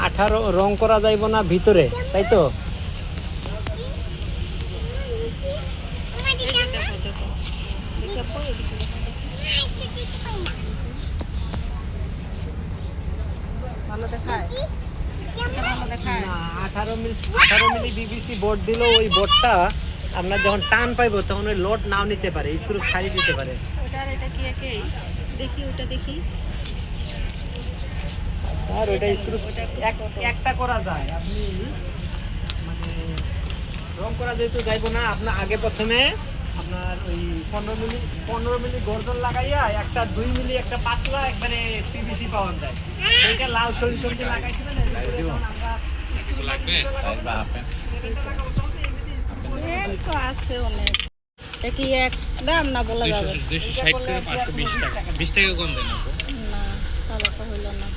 18 রং করা যাইব না ভিতরে, তাই তো? ভালো দেখায়, ভালো দেখায় না, 18 মিলি বিবিসি বোর্ড দিল, ওই বোর্ডটা আপনার যখন টান পাইবো তখন ওই লোড নাও নিতে পারে, স্ক্রু ছাড়িয়ে দিতে পারে। ওটার এটা কি একই? দেখি ওটা দেখি। আর ওইটা স্ক্রু একটা করা যায়, আপনি মানে রং করা যেহেতু যাইবো না, আপনার আগে প্রথমে আপনার ওই 15 মিলি গর্জন লাগাইয়া একটা 2 মিলি একটা পাতলা একবারে পিভিসি পাওয়া যায়, সেইটা লাল সরিষে লাগাইছিলেন। কিছু লাগবে তো আছে অনেক। এটা কি এক দাম না বলা যাবে? 260 করে 520 টাকা, 20 টাকা কম দেন আপু। না তাহলে তো হইল না।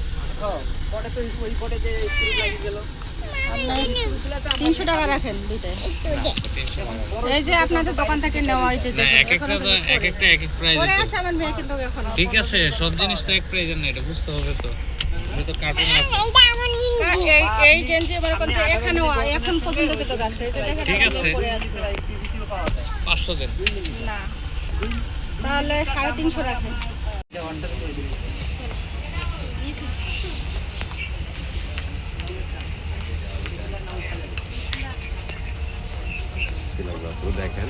পরে তো ওই পরে যে স্ক্রু লাগিয়ে গেল, আপনি 300 টাকা রাখেন দুইটাই। এই যে আপনাদের দোকান থেকে নেওয়া হয়েছে না, দেখেন, এক একটা তো এক একটা এক এক প্রাইস পরে তো। আছে আমার মেয়ে কিন্তু এখন ঠিক আছে, সব জিনিস তো এক প্রাইজের না, এটা বুঝতে হবে তো। এটা তো কার্টুন আছে। এই গেঞ্জি এবার কোন এখানেও এখন পর্যন্ত কিন্তু আছে, এই যে দেখেন ঠিক আছে। পরে আছে। পিভিসিও পাওয়া যায়। 500 দেন। না তাহলে 350 রাখেন। এটা হোয়াটসঅ্যাপে করে দিন। দেখেন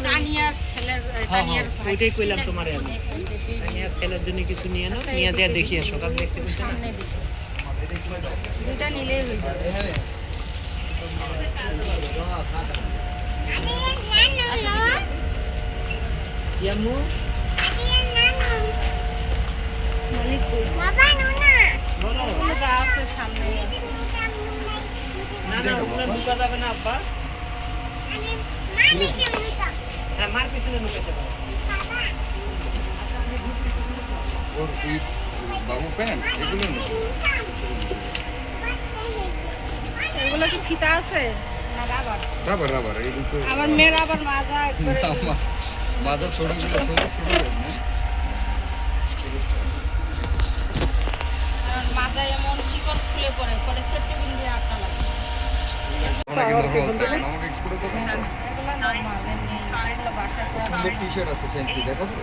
তানিয়ার ছেলের তানিয়ার ভাই ওইটাই কইলাম তোমারে আমি, তানিয়ার ছেলের জন্য কিছু নিয়ে নাও, নিয়ে দেয়া দেখি আসো, কাল দেখতে পেয়েছো না? সামনে দিকে দুইটা নিলেই হয়ে যাবে। ইয়ামু মালিক কই? বলো। ওগুলো যা আছে সামনে না না, ওগুলো ঢুকা যাবে না আব্বা। হ্যাঁ, মার পিছনে ঢুকাতে পারো। ওর এই বাবু প্যান্ট এগুলো না, এগুলো কি ফিতা আছে না রাবার? রাবার রাবার এগুলো তো আমার মেয়ের আবার মাজা একবারে মাজা ছোটগুলো ছোট ছোট না। আর মাজা এমন চিকন খুলে পড়ে পরে সেফটি পিন দিয়ে আটকা লাগে। আমাকে এক্সপোর্ট করুন। এগুলো নরমাল এমনি, এগুলো বাসায় পরা সুন্দর টি-শার্ট আছে ফ্যান্সি, দেখাবো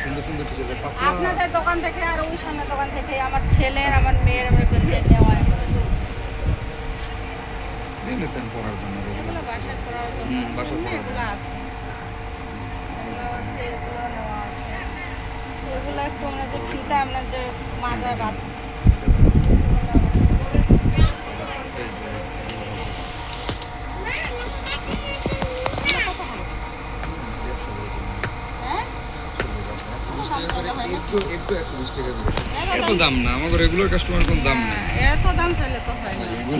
সুন্দর সুন্দর টি-শার্ট পাতলা। আপনাদের দোকান থেকে আর ওই সামনে দোকান থেকে আমার ছেলের আমার মেয়ের আমরা নেওয়া নিতেন পরার জন্য এগুলো বাসায় পরার জন্য বাসায় পরার এগুলো আছে, এগুলো আছে, এগুলো নেওয়া আছে। এগুলো একটু আমরা যে ফিতা আমরা যে মাজায় বাদ একটু 120 টাকা দিচ্ছে, এত দাম না, আমাদের রেগুলার কাস্টমার কোন দাম না এত দাম চাইলে তো হয় না। এগুলো।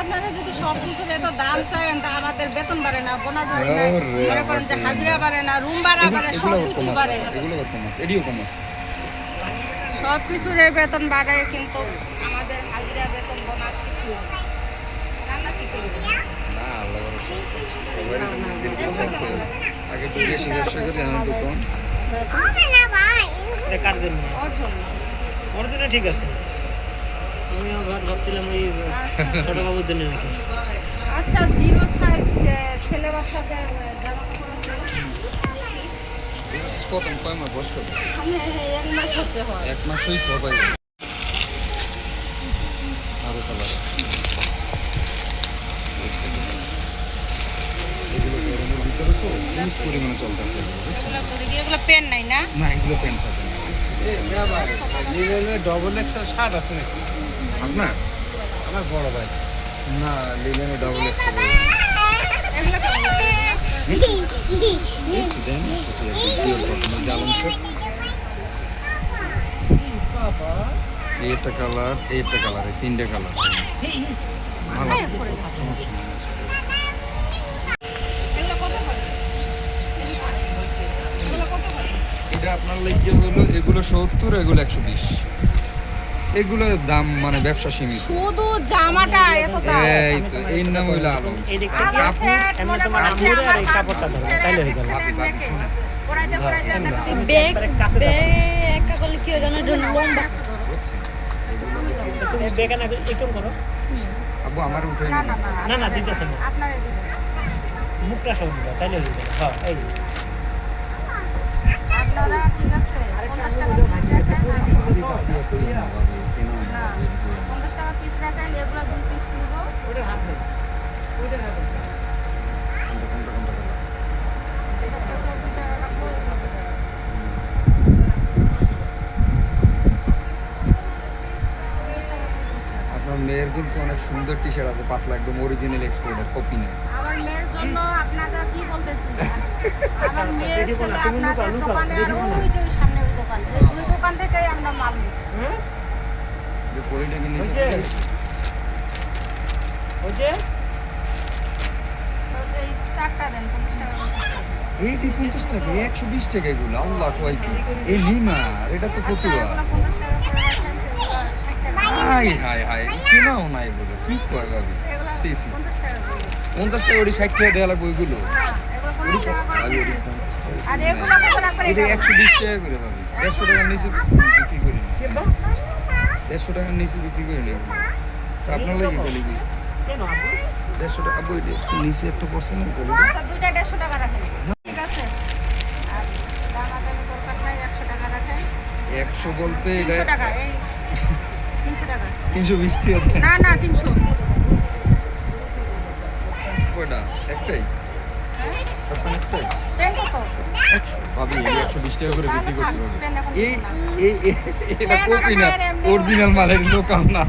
আপনারা যদি সব কিছুর এত দাম চান তা আমাদের বেতন বাড়ে না, বোনাস বাড়ে না, মনে করেন যে হাজিরা বাড়ে না, রুম ভাড়া বাড়ে, সব কিছু বাড়ে, এগুলো কম আছে, এডিও কম আছে। সব কিছুর বেতন বাড়ে, কিন্তু আমাদের হাজিরা বেতন বোনাস কিছু আমরা কি করব? না আল্লাহ ভরসা, সবারই তো দিন দিন চলতে হবে। আগে একটু বেশি ব্যবসা করি, এখন একটু কম। এটা কার জন্য? ওর জন্য। ওর জন্য ঠিক আছে। আমিও ভাবছিলাম ওই ছোট বাবুর জন্য নাকি। আচ্ছা, জিরো সাইজ ছেলে বাচ্চাদের জামা কাপড় আছে? কত কয় মাস বয়স কত? এক মাস হচ্ছে হয়। 1 মাস হয়েছে সবাই। আরো কালার এগুলো গরমের ভিতরে তো হিউজ পরিমাণে চলতেছে এগুলো, বুঝছেন? এগুলো করি কি? এগুলো পেন নাই না? না এগুলো প্যান্ট থাকে না। ডবল এক্সেল শার্ট আছে নাকি? আপনার আমার বড় ভাই। না লিলেনে ডাবল এক্সেল এগুলো কেমন লাগে? এইটা কালার এইটা কালার, এই তিনটে কালার ভালো আছে। এগুলো কত করে? এগুলো কত করে? এটা আপনার লাগে হলো এগুলো 70, এগুলো 120। এগুলো দাম মানে ব্যবসা সীমিত। শুধু জামাটা এত দাম? এই তো এই নাম হইলো আলম। এই দিকটা আমার সেট এমনি মনে তোমার করেন যে আম্মুরে আর আমার এই কাপড়টা ধরো, তাইলে হয়ে গেল। ভাবি ভাবি শুনে পড়াইতে পড়াইতে দেখা যায়। ব্যাগ একবারে কাছে ব্যাগ একটা করলে কি হয় জানো এটা লম্বা বুঝছেন? তুমি বেগে না একটু করো। আব্বু আমার উঠে না না না না, দিতেছে না। আপনারে দিব। মুখটা সব দিবা, তাইলে দিবে। হ্যাঁ, এই। আপনারা ঠিক আছে 50 টাকা পিস রাখেন আমি না 50 টাকা পিস রাখেন এগুলো 2 পিস নিব। ওইটার হাত নেই। ওইটার হাত নেই। এটা এগুলো 2 টাকা রাখবো এগুলো 2 টাকা। আপনার মেয়ের কিন্তু অনেক সুন্দর টি শার্ট আছে, পাতলা একদম অরিজিনাল এক্সপোর্টের, কপি না। আমার মেয়ের জন্য আপনারা কি বলতেছি আমার মেয়ের ছেলে আপনাদের দোকানে আর ওই যে ওই সামনে ওই দোকান এই দুই দোকান থেকেই আমরা মাল নিই। হ্যাঁ? যে পরিটাকে ওই নিচে যে ওই যে তো এই চারটা দেন 50 টাকা করে piece রাখেন। এইটি 50 টাকা, 120 টাকা এগুলো, আল্লাহ কয় কি এই লিমা, আর এটা তো আচ্ছা ফতুয়া। এগুলো 50 টাকা করে রাখেন এগুলো 60 টাকা হাই হাই হাই, কেনাও না এগুলো, কি কয় ভাবি? এগুলো সি সি 50 টাকা করে 50 টাকা, ওটি 60 টাকা দেওয়া লাগবে ওইগুলো। না এগুলো 50 টাকা করে ভাবি, ওটি piece। 50 টাকা। আর এগুলো কত রাখবেন এটা এটা 120 টাকা করে ভাবি, 150 টাকার নিচে বিক্রি করি না। কি বা? 150 টাকার নিচে বিক্রি করি না এগুলো। তো আপনার লাগে বলি কি কেন আপু? 150 টাকা, আব্বু এটা নিচে একটা পার্সেন্ট বলি। আচ্ছা দুইটা 150 টাকা রাখেন ঠিক আছে আর দামাদামি দরকার নাই 100 টাকা রাখেন 100 বলতে এটা 300 টাকা এই 300 টাকা 320 টাকা দেন। না না 300 কয়টা? একটাই? আপনার একটাই? পেন কত 100 ভাবি, এই 120 টাকা করে বিক্রি করছি ভাবি। পেন এখন এই দিব না। এটা কপি না, অরিজিনাল মালের লোকাল না।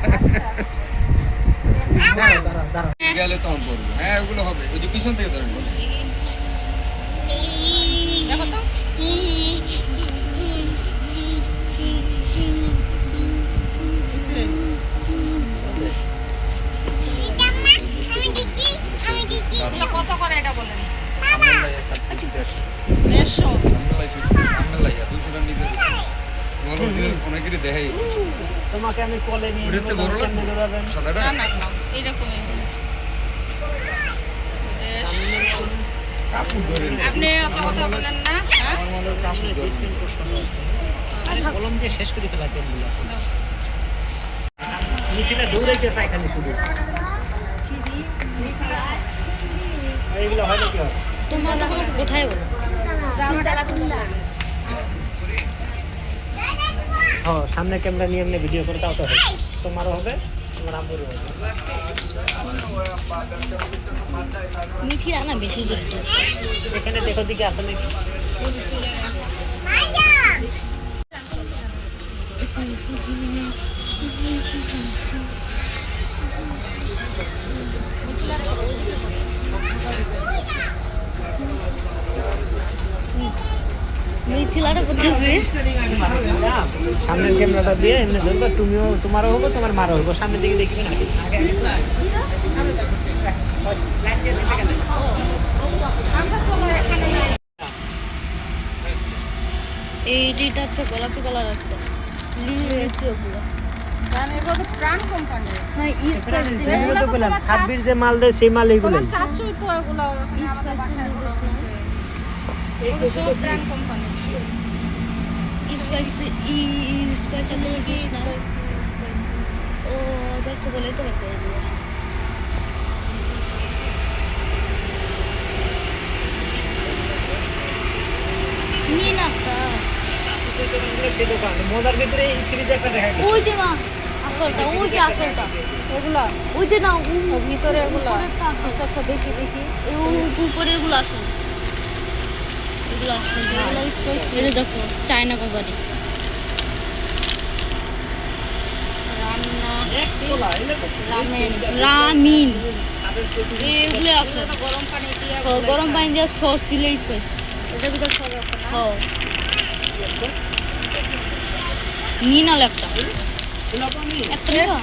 দাঁড়া দাঁড়া। গেলে তখন করবো। হ্যাঁ ওগুলো হবে, ওই যে পিছন থেকে ধরেন। দেখো তো কিসে? এগুলো কত করে এটা বলেন আপনার লাই একটা 50 150 আপনার লাই 50 আপনার লাই 200 টাকা নিচে তোমার অরিজিনাল অনেকেরই দেখাই। তোমাকে আমি কলে নিয়ে ওটাতে নেবো, বড় কেমনে দৌড়াবেন? সাদাটা না না না এইরকমই কাপড় ধরেন। আপনি অত কথা বলেন না হ্যাঁ কাপড় ধরেন। আমি কলম দিয়ে শেষ করে ফেলাতে নিখিলে দৌড়াইতে চাই খালি শুধু। আর এগুলো হয় না কি হয়? তোমার দোকানে কোথায় বলো হ্যাঁ, সামনে ক্যামেরা নিয়ে এমনি ভিডিও করে তাও তো হবে। তোমারও হবে, তোমার আম্মুরও হবে। মিঠি রান্না বেশি জোর এখানে দেখো দিকে আসে নাকি? মিথিলাটা করতেছে সামনের ক্যামেরাটা দিয়ে এমনি ধরবে, তুমিও তোমারও হবো, তোমার মারও হবো। সামনের দিকে দেখবে না এইটা হচ্ছে গোলাপি কালার একটা লিখেছি ওগুলো কারণ এগুলো তো প্রাণ কোম্পানি হ্যাঁ স্পাইসি এগুলো তো বললাম, 26 যে মাল দেয় সেই মাল এইগুলোই। চাচুই তো এগুলো ওখানে আমাদের বাসায় বসছে এগুলো সব প্রাণ কোম্পানি স্পাইসি স্পাইসি লেগে স্পাইসি স্পাইসি ও ওদেরকে বলে তো বের করে দিও নিয়ে না সেই দোকান মজার ভিতরে এই সিরিজে একটা দেখা গেছে। ওই যে মা আসলটা ওই যে আসলটা এগুলো ওই যে না ও ভিতরে এগুলো আচ্ছা আচ্ছা দেখি দেখি এই উপরের গুলো আসল এগুলো আসল যেগুলো স্পাইসি এই যে দেখো চায়না কোম্পানি রামিন এগুলো আসল গরম পানি দিয়ে গরম পানি দিয়ে সস দিলে স্পাইস এটার ভিতরে সব আছে না ও নিন না একটা একটা নিবা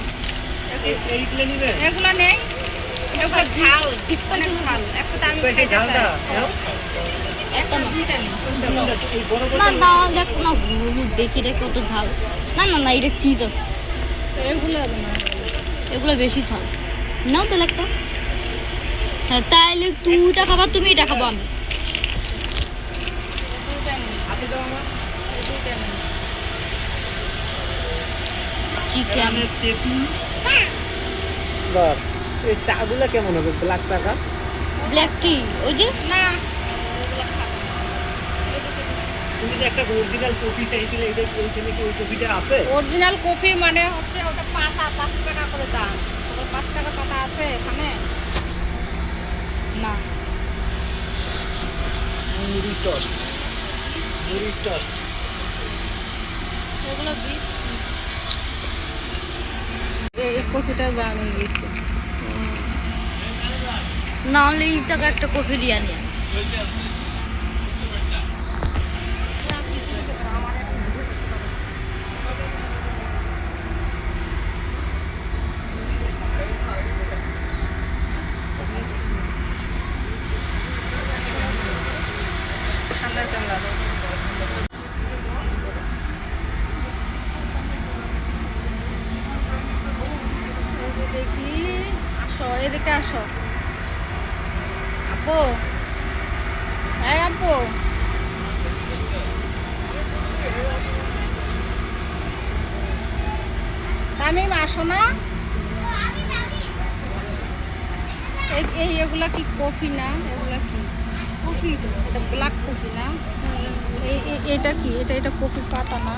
এইগুলো নিবে? এগুলো নেই এগুলো ঝাল স্পাইসি ঝাল একটা তো আমি এই খাইতে চাই ঝালটা, হ্যাঁ? একটা না দুইটা নেই এই বড় বড় না দাও দেখ না হলুদ দেখি রে কত ঝাল না না না এটা চিজ আছে এগুলো না এগুলো বেশি ঝাল নাও তাহলে একটা হ্যাঁ তাহলে তুইটা খাবা তুমি এটা খাবো আমি দুইটা চিকেন চিকেন তেঁতুল বাস এই চাগুলা কেমন হবে ব্ল্যাক চাটা ব্ল্যাক টি ওই যে না তুমি যে একটা অরিজিনাল কফি চাইছিলে এটা এইখানে কি ওই কফিটা আছে অরিজিনাল কফি মানে হচ্ছে ওটা পাতা 5 টাকা করে দাম তোমার 5 টাকা পাতা আছে এখানে না মুড়ি টোস্ট মুড়ি টোস্ট এগুলো 20 এই কফিটা দামি গেছে না হলে এই টাকা একটা কফি দিয়ে আনি সামনের ক্যামেরা দাও দেখি আসো এদিকে আসো আপু এই আপু তামিম আসো না এই এগুলা কি কফি না এগুলা কি কফি তো এটা ব্ল্যাক কফি না এটা কি এটা কফি পাতা না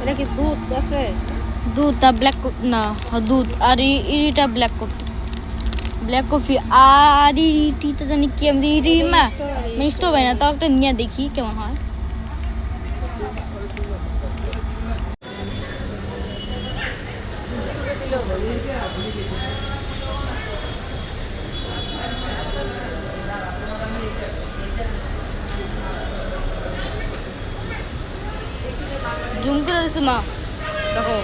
এটা কি দুধ আছে दूध ब्लैक ना दूध আর এটা ব্ল্যাক কফি আর ইটা জানি কি আমি মা মিক্সড হবে না তাও একটা নিয়ে দেখি কেমন হয় জুম করে দিছো না দেখো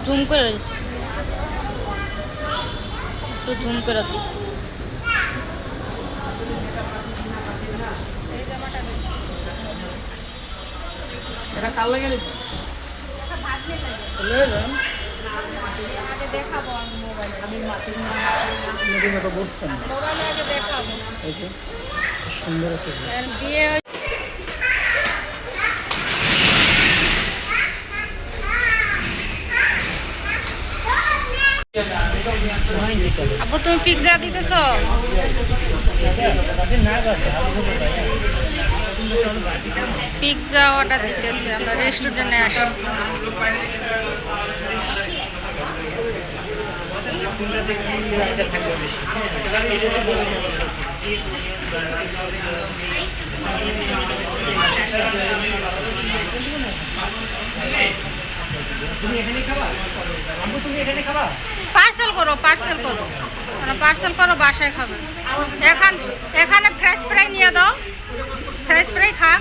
জুম করে দিস একটু জুম করে দিস এটা কাল লাগে নাকি আগে দেখাবো আমি মোবাইলে নতুন একটা বসতাম মোবাইলে আগে দেখাবো এই যে সুন্দর একটা এর বিয়ে আপু তুমি পিৎজা দিতেছ পিৎজা অর্ডার দিতেছে আমরা রেস্টুরেন্টে আসি তুমি এখানে খাবা আম্মু তুমি এখানে খাবা পার্সেল করো পার্সেল করো বাসায় খাবে এখানে ফ্রেশ ফ্রাই নিয়ে দাও ফ্রেশ ফ্রাই খা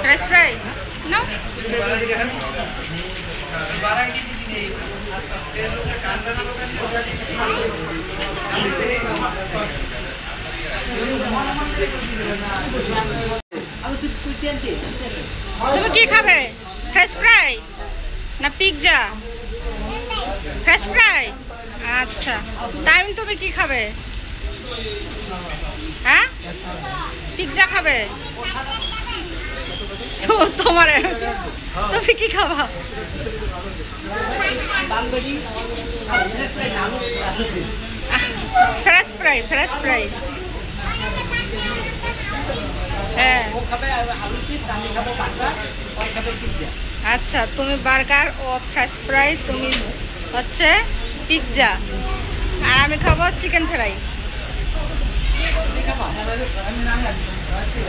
ফ্রেশ ফ্রাই না তুমি কি খাবে ফ্রেশ ফ্রাই না পিৎজা ফ্রেশ ফ্রাই আচ্ছা টাইম তুমি কি খাবে হ্যাঁ পিৎজা খাবে তো তোমার তুমি কি খাবা ফ্রেশ ফ্রাই হ্যাঁ আচ্ছা তুমি বার্গার ও ফ্রেশ ফ্রাই তুমি হচ্ছে পিৎজা আর আমি খাবো চিকেন ফ্রাই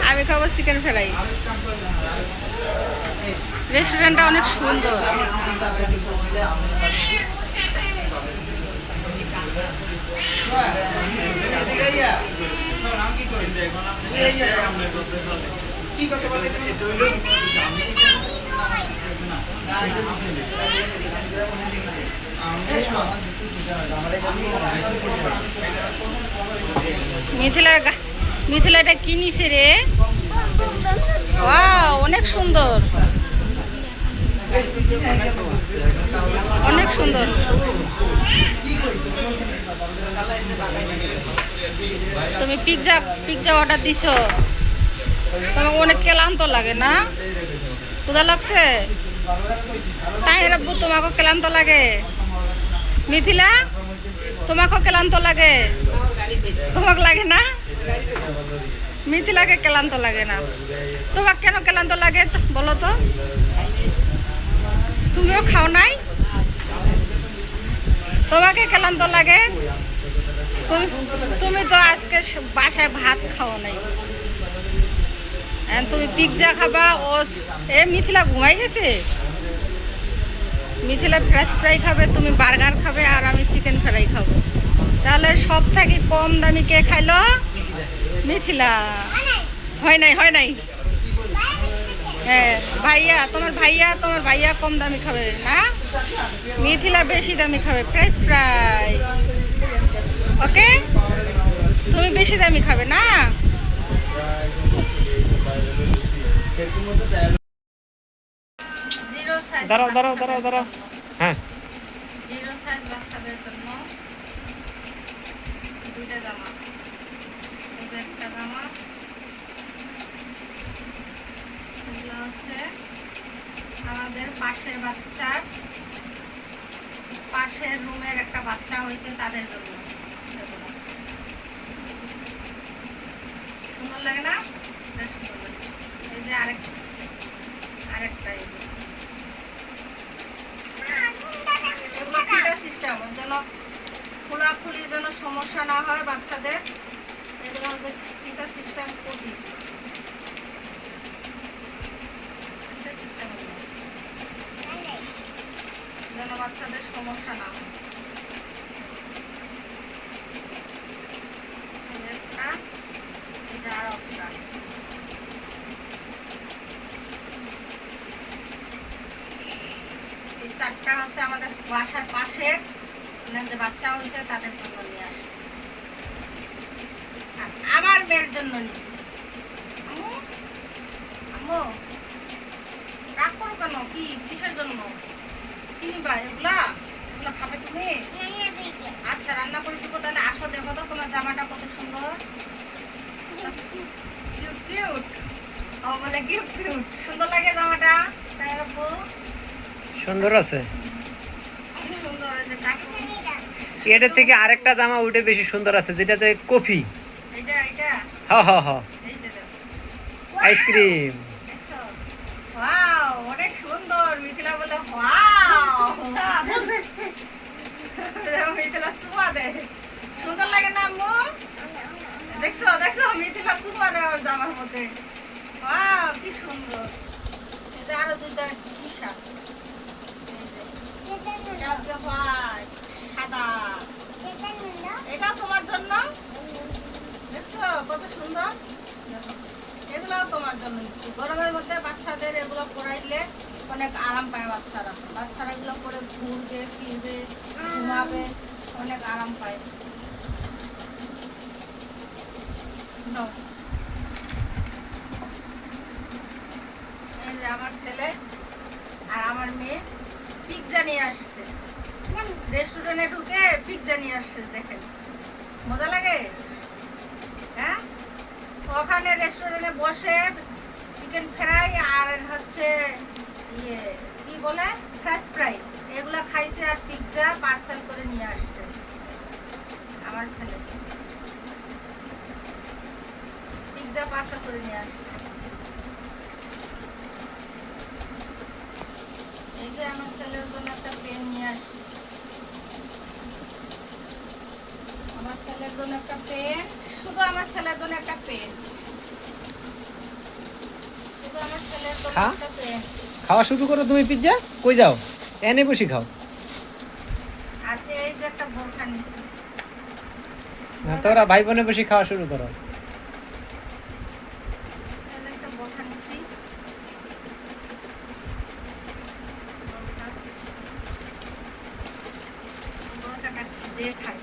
আমি খাবো চিকেন ফ্রাই রেস্টুরেন্টটা অনেক সুন্দর কি করতে পারলে মিথিলা এটা কি নিছে রে ওয়াও অনেক সুন্দর অনেক সুন্দর সুন্দর। তুমি পিৎজা অর্ডার দিছো, তোমার অনেক ক্লান্ত লাগে না? ক্ষুধা লাগছে? তাই রাব্বু তোমাকে ক্লান্ত লাগে? মিথিলা তোমাকে ক্লান্ত লাগে? তোমাকে লাগে না? মিথিলাকে ক্লান্ত লাগে না, তোমাকে কেন ক্লান্ত লাগে বলো তো? তুমিও খাও নাই, তোমাকে ক্লান্ত লাগে? তুমি তো আজকে বাসায় ভাত খাও নাই, তুমি পিৎজা খাবা। ও এ মিথিলা ঘুমাই গেছে, মিথিলা ফ্রেঞ্চ ফ্রাই খাবে, তুমি বার্গার খাবে, আর আমি চিকেন ফ্রাই খাবো। তাহলে সব থেকে কম দামি কে খাইলো? মিথিলা। হয় নাই। হ্যাঁ তোমার ভাইয়া কম দামি খাবে না, মিথিলা বেশি দামি খাবে ফ্রেঞ্চ ফ্রাই। ওকে, তুমি বেশি দামি খাবে না। দাঁড়াও। হ্যাঁ, জিরো সাইজ বাচ্চাদের জন্য দুইটা জামা, এই যে একটা জামা, এগুলো হচ্ছে আমাদের পাশের রুমের একটা বাচ্চা হয়েছে তাদের জন্য। সুন্দর লাগে না? সুন্দর লাগে। এই যে আরেকটা সিস্টেম যেন খোলাখুলির যেন সমস্যা না হয় বাচ্চাদের, এগুলো হচ্ছে ফিতা সিস্টেম করি সিস্টেম যেন বাচ্চাদের সমস্যা না হয়। এই যে আর একটা চারটা হচ্ছে আমাদের বাসার পাশে যে বাচ্চা হয়েছে তাদের জন্য নিয়ে আসছে, আমার মেয়ের জন্য নিছি। আম্মু রাগ করো কেন? কিসের জন্য কিনবা? এগুলা খাবে তুমি? আচ্ছা রান্না করে দিব। তাহলে আসো, দেখো তো তোমার জামাটা কত সুন্দর, কিউট। ও বলে কিউট সুন্দর লাগে জামাটা, তাই রাখবো। সুন্দর আছে। কি সুন্দর এই যে কাপড়। এটার থেকে আরেকটা জামা উঠে বেশি সুন্দর আছে, যেটাতে কফি। এটা হ্যাঁ এই যে দেখো আইসক্রিম। দেখছো? ওয়াও, অনেক সুন্দর। মিথিলা বলে ওয়াও। মিথিলা চুমা দেয়, সুন্দর লাগে না আম্মু? দেখছো মিথিলা চুমা দেয় ওর জামার মধ্যে। ওয়াও, কি সুন্দর। এটা আরো দুইটা টি শার্ট, এটা হচ্ছে হোয়াইট, সাদা। এটাও তোমার জন্য, দেখছো কত সুন্দর। দেখো এগুলোও তোমার জন্য নিচ্ছি। গরমের মধ্যে বাচ্চাদের এগুলো পরাইলে অনেক আরাম পায় বাচ্চারা এগুলো পরে ঘুরবে ফিরবে ঘুমাবে, অনেক আরাম পায়। এই যে আমার ছেলে আর আমার মেয়ে পিৎজা নিয়ে আসছে, রেস্টুরেন্টে ঢুকে পিৎজা নিয়ে আসছে। দেখেন মজা লাগে। হ্যাঁ, ওখানে রেস্টুরেন্টে বসে চিকেন ফ্রাই আর হচ্ছে কি বলে ফ্রেঞ্চ ফ্রাই এগুলো খাইছে, আর পিৎজা পার্সেল করে নিয়ে আসছে আমার ছেলে। পিৎজা পার্সেল করে নিয়ে আসছে। এই যে আমার ছেলের জন্য একটা পেন নিয়ে আসছি, আমার ছেলের জন্য একটা পেন, শুধু আমার ছেলের জন্য একটা পেন, শুধু আমার ছেলের জন্য একটা পেন। খাওয়া শুরু করো তুমি পিৎজা, কই যাও? এনে বসে খাও। আর এই যে একটা বোরখা নিছি, তোরা ভাই বোনে বসে খাওয়া শুরু করো। একটা বোরখা নিছি, বোরখাটা দিয়ে খাই।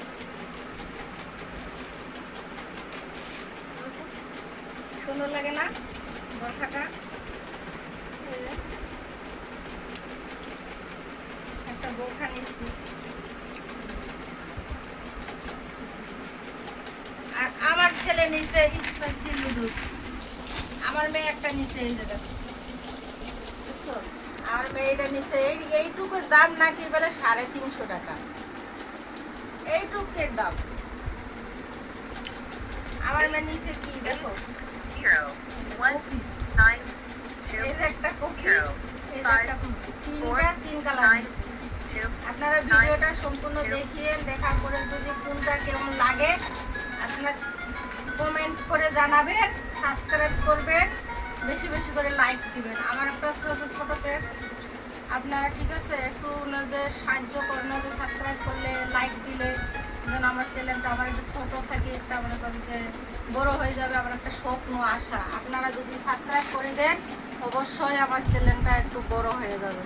সুন্দর লাগে না বোরখাটা? একটা বোরখা নিছি। আর আমার ছেলে নিছে স্পাইসি নুডলস, আমার মেয়ে একটা নিছে, এই যে দেখো বুঝছো, আর মেয়েটা নিছে এইটুকুর দাম নাকি বলে 350 টাকা, এইটুকের দাম। আমার মেয়ে নিছে কি দেখো, কফি, এই যে একটা কফি, এই যে একটা কফি, তিন কালার নিছে। আপনারা ভিডিওটা সম্পূর্ণ দেখিয়ে দেখার পরে যদি কোনটা কেমন লাগে আপনারা কমেন্ট করে জানাবেন, সাবস্ক্রাইব করবেন, বেশি বেশি করে লাইক দিবেন। আমার একটা ছোট পেজ, আপনারা ঠিক আছে একটু যে সাহায্য করেন, যে সাবস্ক্রাইব করলে লাইক দিলে যেন আমার চ্যানেলটা আমার একটু ছোটো থাকে, একটা মনে করেন যে বড় হয়ে যাবে, আমার একটা স্বপ্ন আশা। আপনারা যদি সাবস্ক্রাইব করে দেন অবশ্যই আমার চ্যানেলটা একটু বড় হয়ে যাবে।